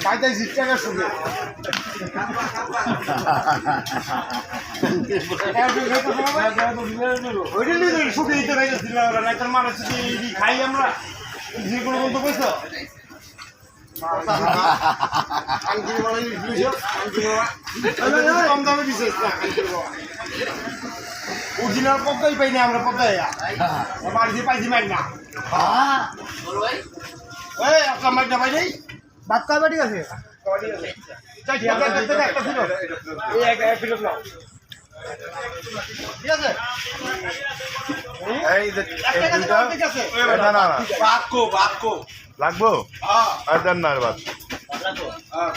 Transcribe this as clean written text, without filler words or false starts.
35 টাকা শুধু ওইটা নিয়ে শুধু দিতে পারছিলাম মানুষ খাই আমরা যে কোনো বলতে কইছো কম দামে বিশেষ না অরিজিনাল পদ্মাই পাই না আমরা পদ্মায় বাড়িতে পাইছি মাই না এই আপনার মাইটা পাই নেই ভাত কয় বাটি আছে একটা ছিল এই এক ফিরত নাও ঠিক আছে এই যে ঠিক আছে না না বাক্য লাগবো আর দেন না বাদ না